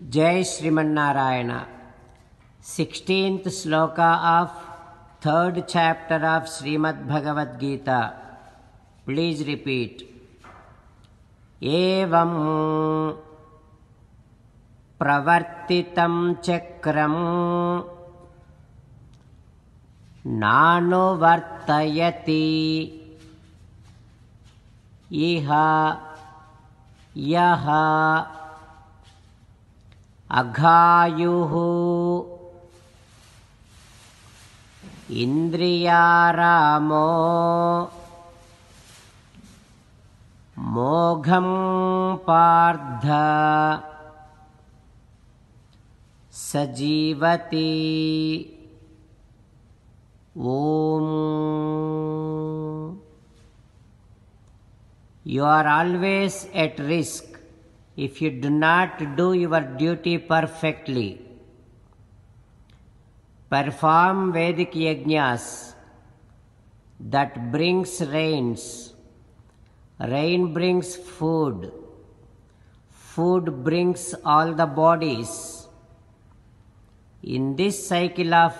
Jai Srimanarayana. 16th sloka of 3rd chapter of Srimad Bhagavad Gita. Please repeat. Evam pravartitam chakram nanuvartayati iha yaha aghayuhu indriyaramo mogham pardha sajivati. Om. You are always at risk if you do not do your duty perfectly. Perform Vedic yajnas that brings rains. Rain brings food. Food brings all the bodies. In this cycle of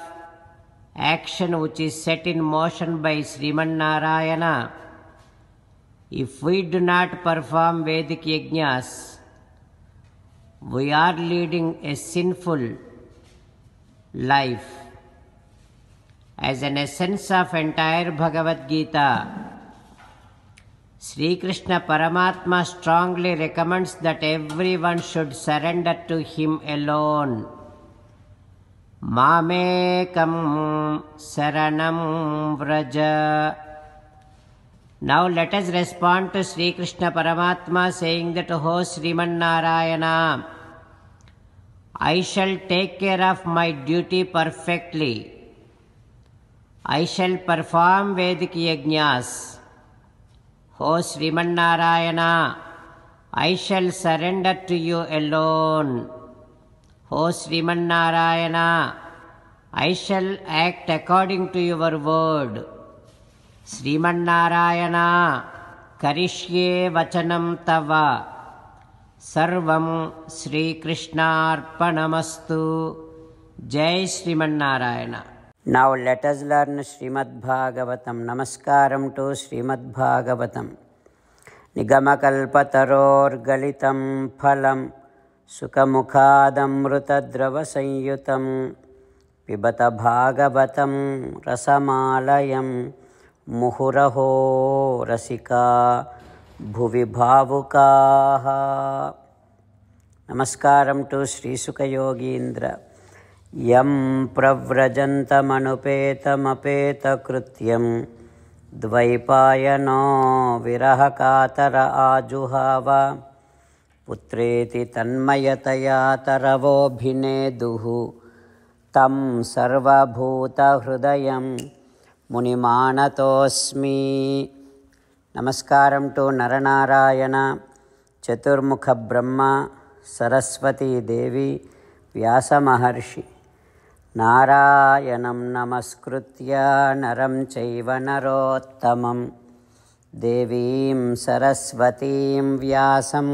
action which is set in motion by Srimanarayana, if we do not perform Vedic yajnas, we are leading a sinful life. As an essence of entire Bhagavad Gita, Sri Krishna Paramatma strongly recommends that everyone should surrender to him alone. Mamekam saranam vraja. Now let us respond to Sri Krishna Paramatma saying that, "O Srimanarayana, I shall take care of my duty perfectly. I shall perform Vedic yajnas. O Srimanarayana, I shall surrender to you alone. O Srimanarayana, I shall act according to your word. Srimanarayana, karishye vachanam tava. Sarvam Sri Krishnarpanamastu." Jai Srimanarayana. Now let us learn Srimad Bhagavatam. Namaskaram to Srimad Bhagavatam. Nigamakalpataror galitam phalam sukamukhadamrutadrava sanyutam pibata bhagavatam rasamalayam muhuraho rasika bhuvi bhavukaha. Namaskaram to Sri Sukha Yogindra. Yam pravrajantamanupeta krutyam dvaipayano virahakatara ajuhava putreti tanmayataya taravobhineduhu tam sarvabhuta hrudayam munimanatosmi. Namaskaram to Naranarayana, Chaturmukha Brahma, Saraswati Devi, Vyasa Maharshi. Narayanam namaskritya naram chaiva narottamam devim saraswatim vyasam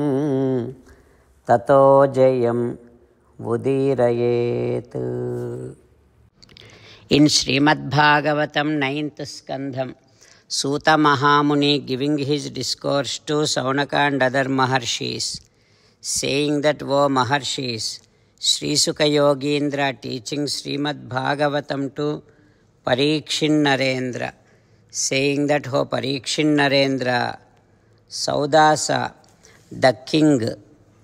tato jayam udirayet. In Srimad Bhagavatam 9th Skandham, Suta Mahamuni giving his discourse to Saunaka and other Maharshis, saying that, "O Maharshis, Sri Sukha Yogindra teaching Srimad Bhagavatam to Parikshin Narendra, saying that, "O Parikshin Narendra, Saudasa, the king,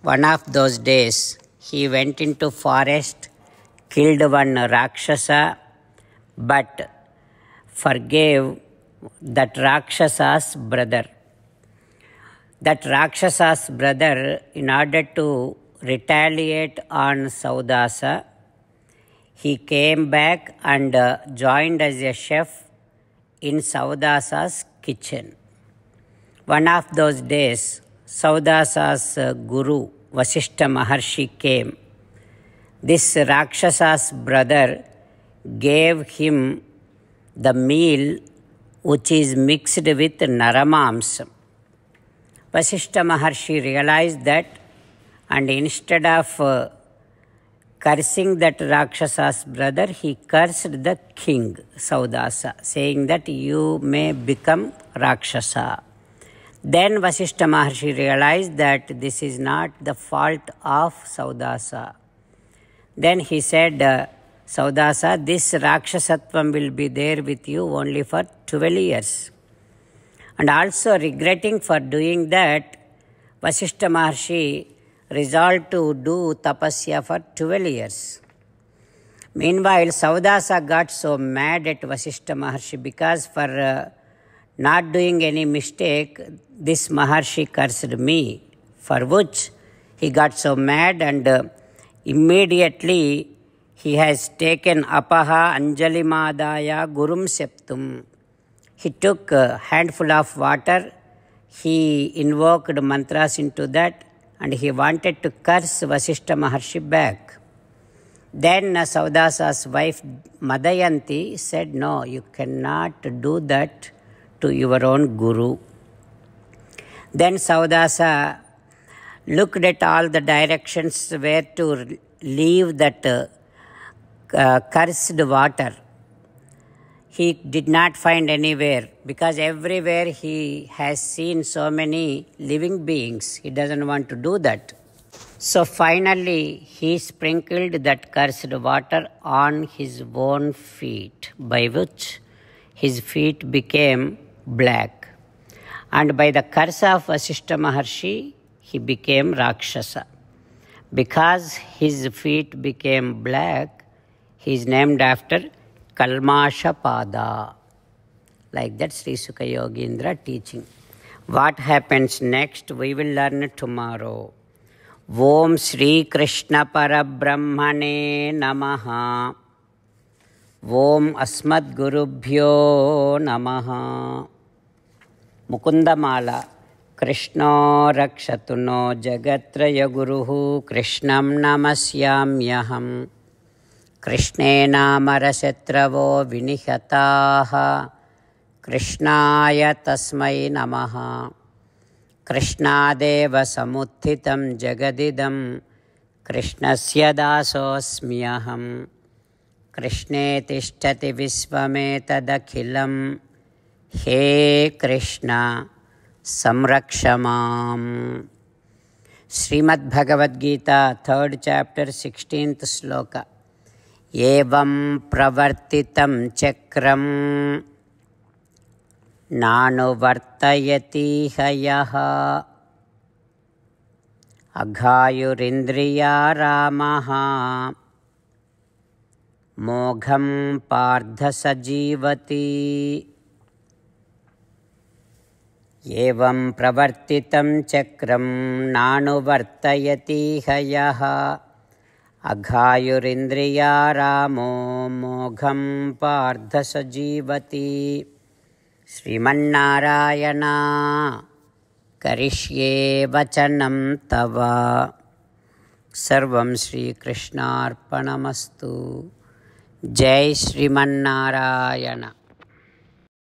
one of those days, he went into forest, killed one Rakshasa, but forgave that Rakshasa's brother. That Rakshasa's brother, in order to retaliate on Saudasa, he came back and joined as a chef in Saudasa's kitchen. One of those days, Saudasa's guru, Vasishtha Maharshi, came. This Rakshasa's brother gave him the meal which is mixed with naramamsam. Vasishtha Maharshi realized that, and instead of cursing that Rakshasa's brother, he cursed the king, Saudasa, saying that you may become Rakshasa. Then Vasishtha Maharshi realized that this is not the fault of Saudasa. Then he said, Saudasa, this Rakshasatvam will be there with you only for 12 years. And also regretting for doing that, Vasishtha Maharshi resolved to do tapasya for 12 years. Meanwhile, Saudasa got so mad at Vasishtha Maharshi because for not doing any mistake, this Maharshi cursed me, for which he got so mad and immediately he has taken apaha anjali madaya gurum septum. He took a handful of water, he invoked mantras into that, and he wanted to curse Vasishtha Maharshi back. Then Saudasa's wife Madayanti said, no, you cannot do that to your own guru. Then Saudasa looked at all the directions where to leave that cursed water. He did not find anywhere because everywhere he has seen so many living beings. He doesn't want to do that. So finally he sprinkled that cursed water on his own feet, by which his feet became black. And by the curse of Vasishtha Maharshi, he became Rakshasa. Because his feet became black, he is named after Kalmashapada. Like that Sri Sukha Yogindra teaching. What happens next, we will learn tomorrow. Om Sri Krishna Parabrahmane Namaha. Om Asmad Gurubhyo Namaha. Mukundamala. Krishna Rakshatuno Jagatraya Guruhu Krishnam Namasyamyaham. Krishnena Marasetravo Vinihataha. Krishnaya Tasmai Namaha. Krishnadeva Samuthitam Jagadidam. Krishnasya Dasosmyaham. Krishne Tishtati Visvametadakhilam. He Krishna Samrakshamam. Srimad Bhagavad Gita, 3rd chapter, 16th sloka. Evam pravartitam chakram nanu vartayati hayaha aghayurindriya ramaha mogham pardha sajivati. Evam pravartitam chakram nanu vartayati hayaha aghayurindriya ramo mogham pardha sajivati. Srimannarayana karishye vachanam tava. Sarvam Sri Krishnarpanamastu. Jai Srimannarayana.